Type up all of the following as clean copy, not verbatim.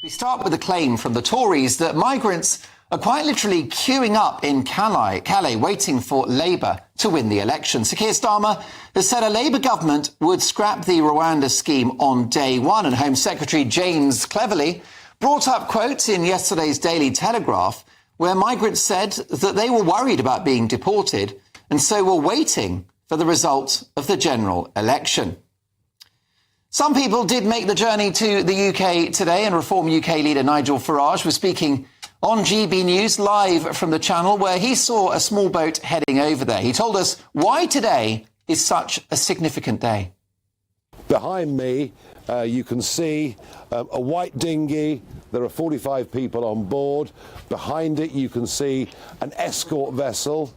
We start with a claim from the Tories that migrants are quite literally queuing up in Calais, waiting for Labour to win the election. Sir Keir Starmer has said a Labour government would scrap the Rwanda scheme on day one, and Home Secretary James cleverly brought up quotes in yesterday's Daily Telegraph where migrants said that they were worried about being deported and so were waiting for the result of the general election. Some people did make the journey to the UK today, and Reform UK leader Nigel Farage was speaking on GB News live from the Channel, where he saw a small boat heading over there. He told us why today is such a significant day. Behind me, you can see a white dinghy. There are 45 people on board. Behind it, you can see an escort vessel,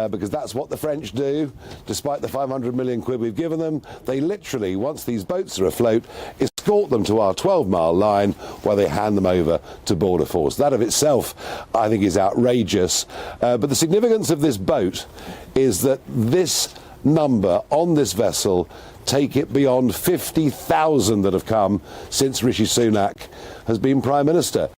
because that's what the French do. Despite the 500 million quid we've given them, they literally, once these boats are afloat, escort them to our 12-mile line where they hand them over to Border Force. That of itself, I think, is outrageous. But the significance of this boat is that this number on this vessel take it beyond 50,000 that have come since Rishi Sunak has been Prime Minister.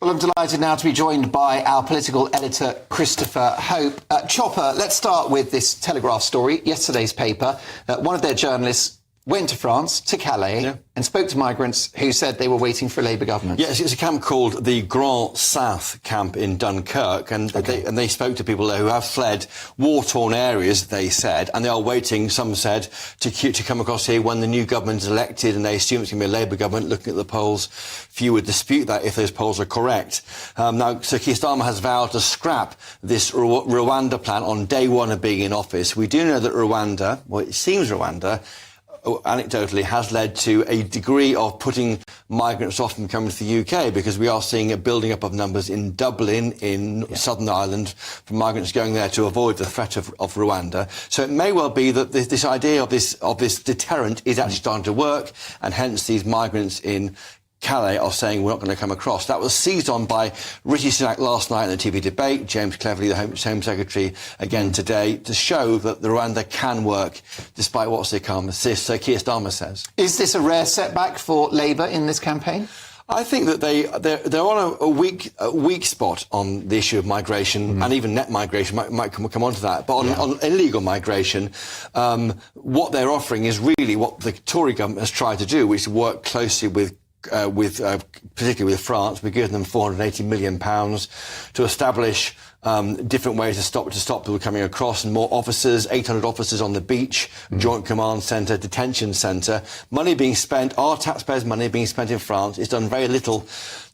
Well, I'm delighted now to be joined by our political editor, Christopher Hope. Chopper, let's start with this Telegraph story, yesterday's paper. One of their journalists went to France, to Calais, and spoke to migrants who said they were waiting for a Labour government. Yes, it's a camp called the Grand South camp in Dunkirk, and they spoke to people there who have fled war-torn areas, they said, and they are waiting, some said, to come across here when the new government is elected, and they assume it's going to be a Labour government. Looking at the polls, few would dispute that if those polls are correct. Now, Sir Keir Starmer has vowed to scrap this Rwanda plan on day one of being in office. We do know that Rwanda, well, it seems Rwanda, anecdotally has led to a degree of putting migrants off from coming to the UK, because we are seeing a building up of numbers in Dublin, in Southern Ireland, from migrants going there to avoid the threat of Rwanda. So it may well be that this idea of this deterrent is actually starting to work, and hence these migrants in Calais are saying we're not going to come across. That was seized on by Rishi Sunak last night in the TV debate, James Cleverly, the Home Secretary, again today, to show that the Rwanda can work, despite what Sir Keir Starmer says. Is this a rare setback for Labour in this campaign? I think that they're on a weak spot on the issue of migration, and even net migration might come on to that. But on illegal migration, what they're offering is really what the Tory government has tried to do, which is work closely with particularly with France. We've given them £480 million to establish different ways to stop people coming across, and more officers, 800 officers on the beach, Joint Command Centre, Detention Centre. Money being spent, our taxpayers' money being spent in France. It's done very little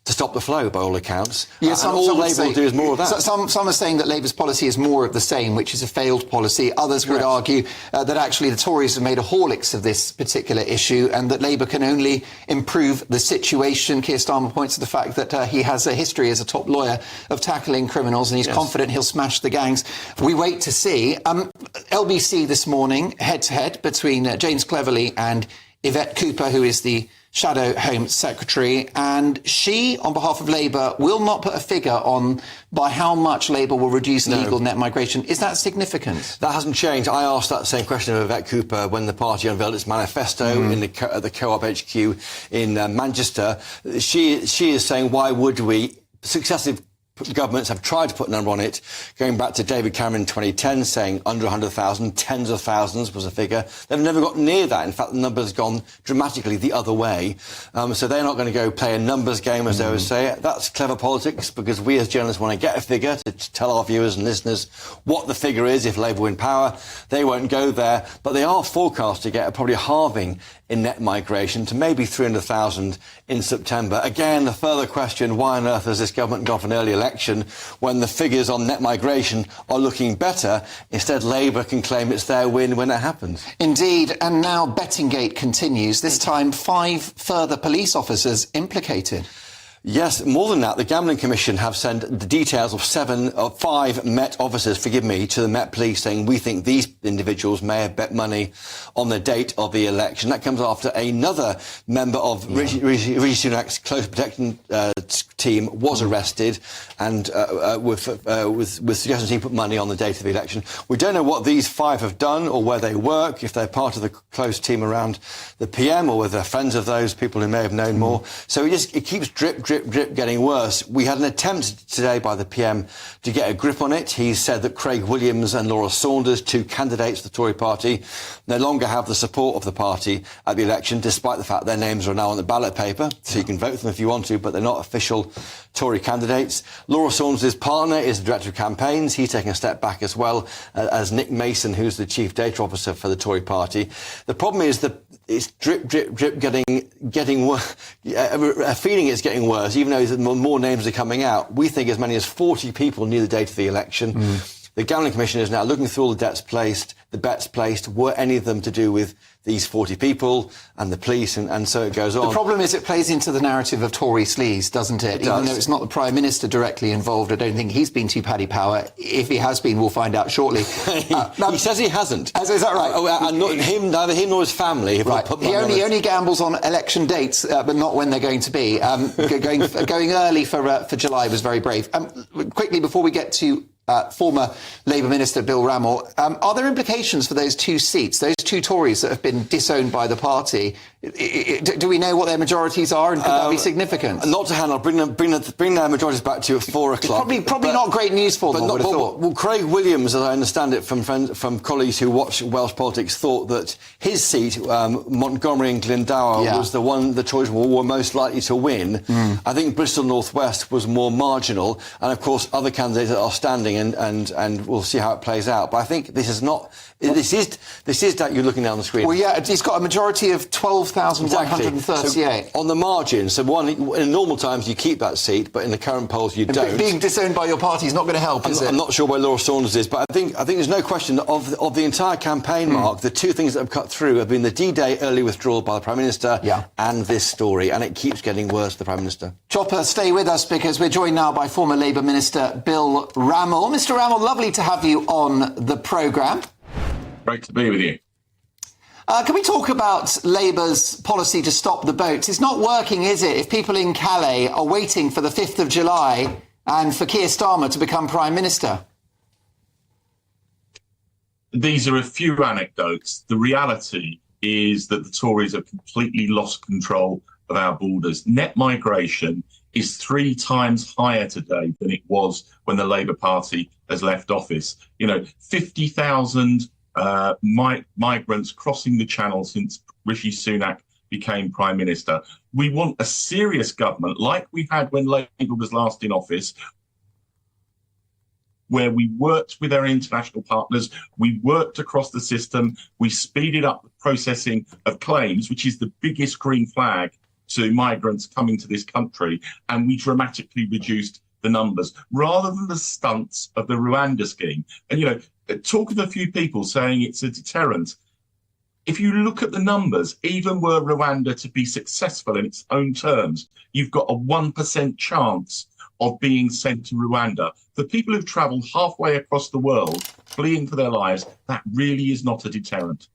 to stop the flow, by all accounts. Yes, and all Labour will do is more of that. Some are saying that Labour's policy is more of the same, which is a failed policy. Others would argue that actually the Tories have made a Horlicks of this particular issue, and that Labour can only improve the situation. Keir Starmer points to the fact that he has a history as a top lawyer of tackling criminals, and he's confident he'll smash the gangs. We wait to see. LBC this morning, head-to-head between James Cleverly and Yvette Cooper, who is the Shadow Home Secretary, and she, on behalf of Labour, will not put a figure on by how much Labour will reduce illegal net migration. Is that significant? That hasn't changed. I asked that same question of Yvette Cooper when the party unveiled its manifesto at the Co-op HQ in Manchester. She is saying, why would we? Successive governments have tried to put a number on it, going back to David Cameron in 2010, saying under 100,000, tens of thousands was a figure. They've never got near that. In fact, the number's gone dramatically the other way. So they're not going to go play a numbers game, as they would say. That's clever politics, because we as journalists want to get a figure to tell our viewers and listeners what the figure is if Labour win power. They won't go there, but they are forecast to get probably a halving in net migration to maybe 300,000 in September. Again, the further question, why on earth has this government gone for an early election when the figures on net migration are looking better? Instead, Labour can claim it's their win when it happens. Indeed, and now Bettinggate continues, this time 5 further police officers implicated. Yes, more than that, the Gambling Commission have sent the details of 5 Met officers, forgive me, to the Met Police saying we think these individuals may have bet money on the date of the election. That comes after another member of Rishi Sunak's close protection team was arrested and with suggestions he put money on the date of the election. We don't know what these 5 have done or where they work, if they're part of the close team around the PM or whether they're friends of those people who may have known more. So it keeps drip getting worse. We had an attempt today by the PM to get a grip on it. He said that Craig Williams and Laura Saunders, 2 candidates for the Tory party, no longer have the support of the party at the election, despite the fact their names are now on the ballot paper, so you can vote for them if you want to, but they're not official Tory candidates. Laura Saunders' partner is the Director of Campaigns. He's taking a step back as well as Nick Mason, who's the Chief Data Officer for the Tory party. The problem is that it's drip getting worse. A feeling it's getting worse, even though more names are coming out. We think as many as 40 people knew the date of the election. The Gambling Commission is now looking through all the bets placed. Were any of them to do with these 40 people and the police, and so it goes on. The problem is it plays into the narrative of Tory sleaze, doesn't it? Even though it's not the Prime Minister directly involved, I don't think he's been too paddy power. If he has been, we'll find out shortly. He says he hasn't. Is that right? And neither him nor his family have right. put He only gambles on election dates, but not when they're going to be. Going early for July was very brave. Quickly, before we get to former Labour Minister Bill Randell, are there implications for those 2 seats, those 2 Tories that have been disowned by the party? Do we know what their majorities are, and could that be significant? Not to hand. I'll bring their majorities back to you at 4 o'clock. Probably not great news for them, I would have thought. Well, Craig Williams, as I understand it from colleagues who watch Welsh politics, thought that his seat, Montgomery and Glendower, was the one the Tories were most likely to win. I think Bristol North West was more marginal, and of course other candidates that are standing, and we'll see how it plays out. But I think this is not. This is that you're looking down the screen. Well, yeah, he's got a majority of 12,138. Exactly. So on the margin, in normal times you keep that seat, but in the current polls you don't. Being disowned by your party is not going to help, is it? I'm not sure where Laura Saunders is, but I think there's no question that of the entire campaign, Mark, the 2 things that have cut through have been the D-Day early withdrawal by the Prime Minister and this story, and it keeps getting worse, the Prime Minister. Chopper, stay with us because we're joined now by former Labour Minister Bill Randell. Mr Randell, lovely to have you on the programme. Great to be with you. Can we talk about Labour's policy to stop the boats? It's not working, is it, if people in Calais are waiting for the 5th of July and for Keir Starmer to become Prime Minister? These are a few anecdotes. The reality is that the Tories have completely lost control of our borders. Net migration is 3 times higher today than it was when the Labour Party has left office. 50,000 migrants crossing the channel since Rishi Sunak became Prime Minister. We want a serious government like we had when Labour was last in office, where we worked with our international partners, we worked across the system, we speeded up the processing of claims, which is the biggest green flag to migrants coming to this country, and we dramatically reduced the numbers, rather than the stunts of the Rwanda scheme. And, talk of a few people saying it's a deterrent. If you look at the numbers, even were Rwanda to be successful in its own terms, you've got a 1% chance of being sent to Rwanda. For people who've travelled halfway across the world, fleeing for their lives, that really is not a deterrent.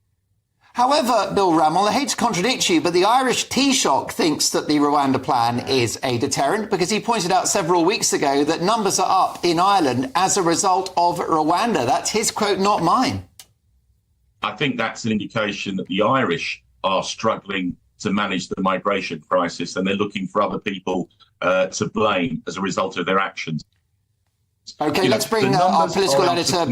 However, Bill Randell, I hate to contradict you, but the Irish Taoiseach thinks that the Rwanda plan is a deterrent because he pointed out several weeks ago that numbers are up in Ireland as a result of Rwanda. That's his quote, not mine. I think that's an indication that the Irish are struggling to manage the migration crisis, and they're looking for other people to blame as a result of their actions. OK, let's bring our political editor.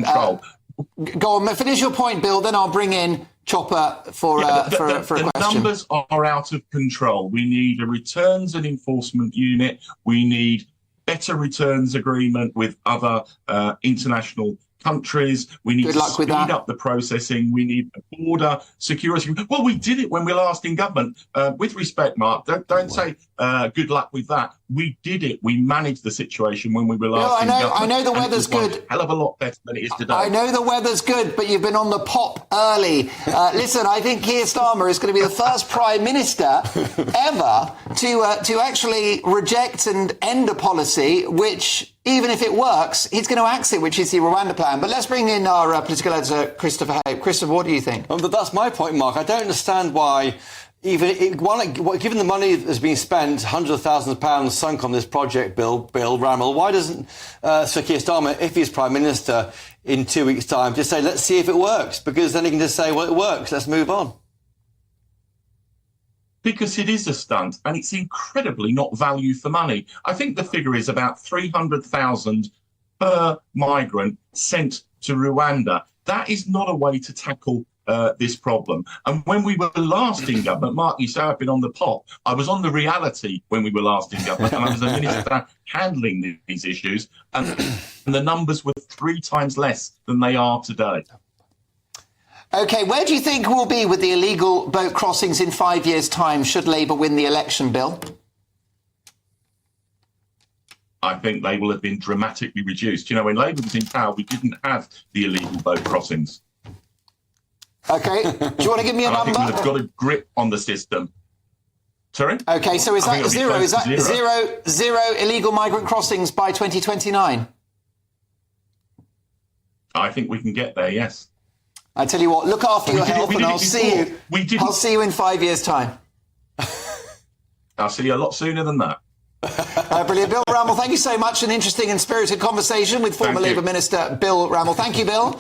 Go on, finish your point, Bill, then I'll bring in Chopper for a question. The numbers are out of control. We need a returns and enforcement unit. We need better returns agreement with other international countries. We need to speed up the processing. We need border security. Well, we did it when we were last in government. With respect, Mark, don't say good luck with that. we did it. We managed the situation when we were last in government. I know the and weather's it was good. a hell of a lot better than it is today. I know the weather's good, but you've been on the pop early. Listen, I think Keir Starmer is going to be the first Prime Minister ever to actually reject and end a policy which, even if it works, he's going to axe it, which is the Rwanda plan. But let's bring in our political editor, Christopher Hope. Christopher, what do you think? But that's my point, Mark. I don't understand why, given the money that's been spent, hundreds of thousands of pounds sunk on this project, Bill Randell, why doesn't Sir Keir Starmer, if he's Prime Minister in 2 weeks' time, just say, let's see if it works? Because then he can just say, well, it works, let's move on. Because it is a stunt, and it's incredibly not value for money. I think the figure is about 300,000 per migrant sent to Rwanda. That is not a way to tackle this problem. And when we were last in government, Mark, you say I've been on the pop. I was on the reality when we were last in government, and I was a minister handling these issues, and the numbers were 3 times less than they are today. OK, where do you think we'll be with the illegal boat crossings in 5 years' time, should Labour win the election, Bill? I think they will have been dramatically reduced. You know, when Labour was in power, we didn't have the illegal boat crossings. OK, do you want to give me a number? I think we'll have got a grip on the system. Sorry? OK, so is that zero? Is that zero illegal migrant crossings by 2029? I think we can get there, yes. I tell you what, look after your health, and I'll see you in 5 years' time. I'll see you a lot sooner than that. Brilliant. Bill Randell, thank you so much. An interesting and spirited conversation with former Labour Minister Bill Randell. Thank you, Bill.